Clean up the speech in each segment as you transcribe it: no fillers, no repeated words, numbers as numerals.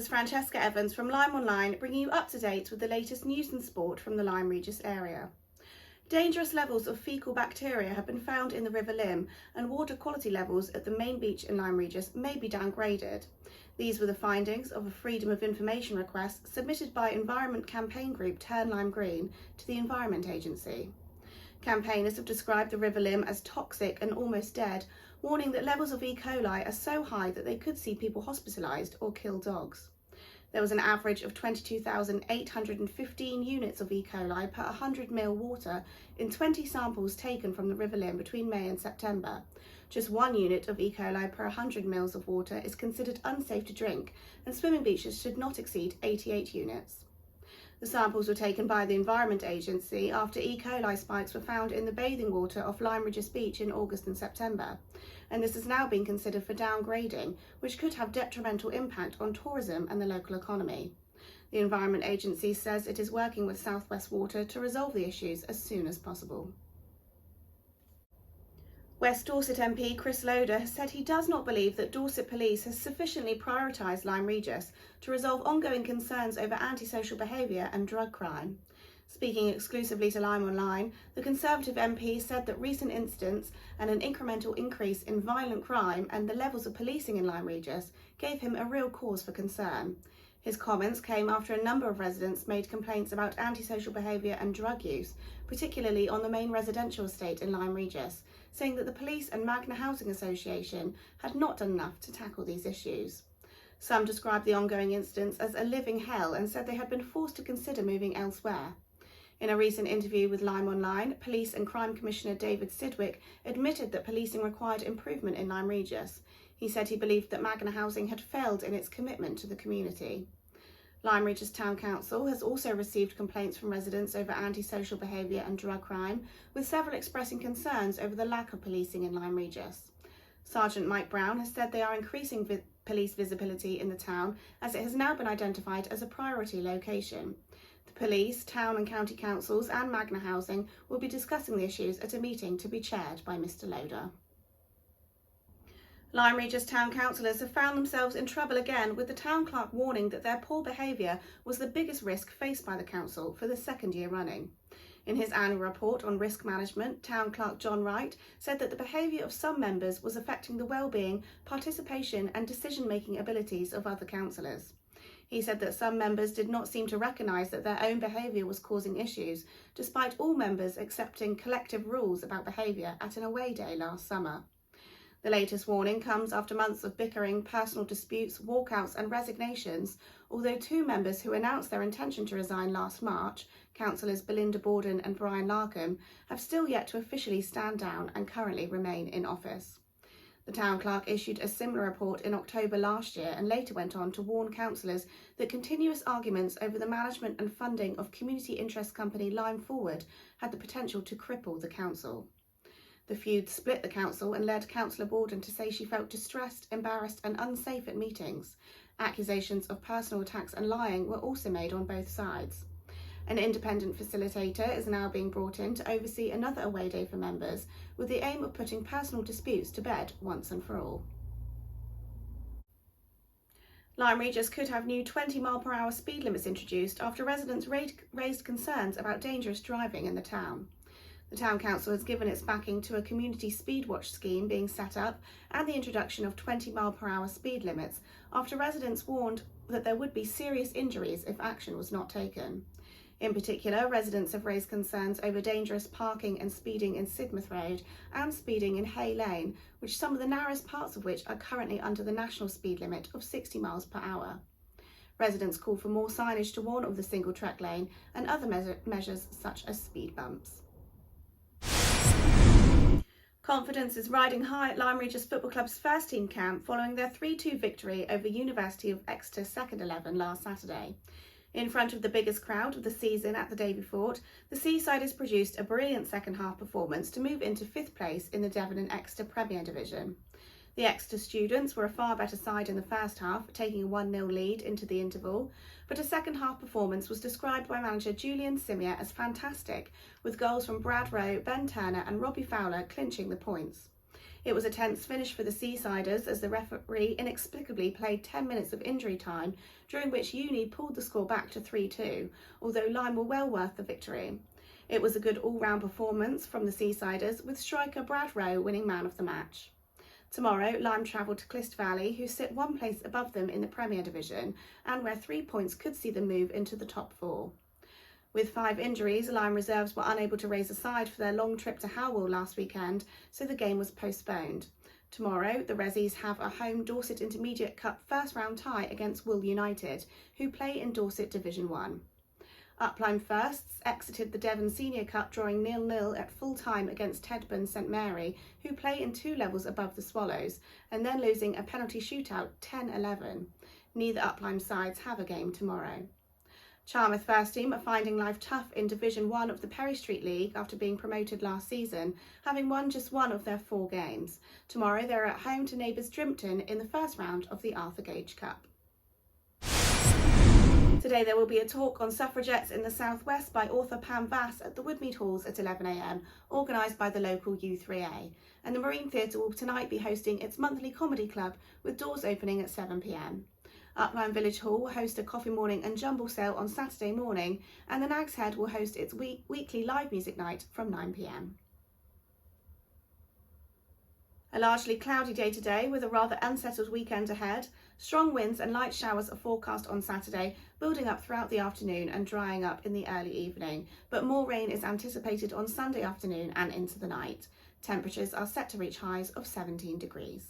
is Francesca Evans from LymeOnline, bringing you up to date with the latest news and sport from the Lyme Regis area. Dangerous levels of fecal bacteria have been found in the River Lyme, and water quality levels at the main beach in Lyme Regis may be downgraded. These were the findings of a Freedom of Information request submitted by Environment campaign group Turn Lyme Green to the Environment Agency. Campaigners have described the River Lyme as toxic and almost dead, warning that levels of E. coli are so high that they could see people hospitalised or kill dogs. There was an average of 22,815 units of E. coli per 100 ml water in 20 samples taken from the River Lyme between May and September. Just 1 unit of E. coli per 100 ml of water is considered unsafe to drink, and swimming beaches should not exceed 88 units. The samples were taken by the Environment Agency after E. coli spikes were found in the bathing water off Lyme Regis Beach in August and September, and this has now been considered for downgrading, which could have detrimental impact on tourism and the local economy. The Environment Agency says it is working with South West Water to resolve the issues as soon as possible. West Dorset MP Chris Loder has said he does not believe that Dorset Police has sufficiently prioritised Lyme Regis to resolve ongoing concerns over antisocial behaviour and drug crime. Speaking exclusively to LymeOnline, the Conservative MP said that recent incidents and an incremental increase in violent crime and the levels of policing in Lyme Regis gave him a real cause for concern. His comments came after a number of residents made complaints about antisocial behaviour and drug use, particularly on the main residential estate in Lyme Regis, saying that the police and Magna Housing Association had not done enough to tackle these issues. Some described the ongoing incidents as a living hell and said they had been forced to consider moving elsewhere. In a recent interview with LymeOnline, Police and Crime Commissioner David Sidwick admitted that policing required improvement in Lyme Regis. He said he believed that Magna Housing had failed in its commitment to the community. Lyme Regis Town Council has also received complaints from residents over antisocial behaviour and drug crime, with several expressing concerns over the lack of policing in Lyme Regis. Sergeant Mike Brown has said they are increasing police visibility in the town as it has now been identified as a priority location. The police, town and county councils and Magna Housing will be discussing the issues at a meeting to be chaired by Mr Loder. Lyme Regis town councillors have found themselves in trouble again, with the town clerk warning that their poor behaviour was the biggest risk faced by the council for the second year running. In his annual report on risk management, town clerk John Wright said that the behaviour of some members was affecting the well-being, participation and decision-making abilities of other councillors. He said that some members did not seem to recognise that their own behaviour was causing issues, despite all members accepting collective rules about behaviour at an away day last summer. The latest warning comes after months of bickering, personal disputes, walkouts and resignations, although 2 members who announced their intention to resign last March, councillors Belinda Borden and Brian Larkham, have still yet to officially stand down and currently remain in office. The town clerk issued a similar report in October last year and later went on to warn councillors that continuous arguments over the management and funding of community interest company Lyme Forward had the potential to cripple the council. The feud split the council and led Councillor Borden to say she felt distressed, embarrassed and unsafe at meetings. Accusations of personal attacks and lying were also made on both sides. An independent facilitator is now being brought in to oversee another away day for members, with the aim of putting personal disputes to bed once and for all. Lyme Regis could have new 20-mile-per-hour speed limits introduced after residents raised concerns about dangerous driving in the town. The Town Council has given its backing to a community speed watch scheme being set up and the introduction of 20-mile-per-hour speed limits after residents warned that there would be serious injuries if action was not taken. In particular, residents have raised concerns over dangerous parking and speeding in Sidmouth Road and speeding in Hay Lane, which some of the narrowest parts of which are currently under the national speed limit of 60 miles per hour. Residents call for more signage to warn of the single track lane and other measures such as speed bumps. Confidence is riding high at Lyme Regis Football Club's first team camp following their 3-2 victory over University of Exeter second 11 last Saturday. In front of the biggest crowd of the season at the Davy Fort, the Seasiders produced a brilliant second half performance to move into 5th place in the Devon and Exeter Premier Division. The Exeter students were a far better side in the first half, taking a 1-0 lead into the interval, but a second half performance was described by manager Julian Simia as fantastic, with goals from Brad Rowe, Ben Turner and Robbie Fowler clinching the points. It was a tense finish for the Seasiders as the referee inexplicably played 10 minutes of injury time, during which Uni pulled the score back to 3-2, although Lyme were well worth the victory. It was a good all-round performance from the Seasiders, with striker Brad Rowe winning man of the match. Tomorrow, Lyme travel to Clyst Valley, who sit one place above them in the Premier Division, and where 3 points could see them move into the top 4. With 5 injuries, Lyme reserves were unable to raise a side for their long trip to Howell last weekend, so the game was postponed. Tomorrow, the Resis have a home Dorset Intermediate Cup first round tie against Wool United, who play in Dorset Division 1. Up Lyme Firsts exited the Devon Senior Cup drawing 0-0 at full time against Tedburn St Mary, who play in 2 levels above the Swallows, and then losing a penalty shootout 10-11. Neither Up Lyme sides have a game tomorrow. Charmouth First Team are finding life tough in Division 1 of the Perry Street League after being promoted last season, having won just 1 of their 4 games. Tomorrow they're at home to neighbours Drimpton in the first round of the Arthur Gage Cup. Today there will be a talk on suffragettes in the South West by author Pam Vass at the Woodmead Halls at 11 a.m, organised by the local U3A. And the Marine Theatre will tonight be hosting its monthly comedy club, with doors opening at 7 p.m. Up Lyme Village Hall will host a coffee morning and jumble sale on Saturday morning, and the Nag's Head will host its weekly live music night from 9 p.m. A largely cloudy day today with a rather unsettled weekend ahead. Strong winds and light showers are forecast on Saturday, building up throughout the afternoon and drying up in the early evening, but more rain is anticipated on Sunday afternoon and into the night. Temperatures are set to reach highs of 17 degrees.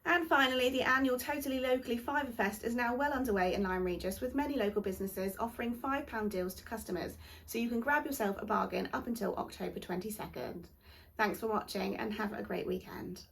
And finally, the annual Totally Locally Fiverfest is now well underway in Lyme Regis, with many local businesses offering £5 deals to customers, so you can grab yourself a bargain up until October 22nd. Thanks for watching and have a great weekend.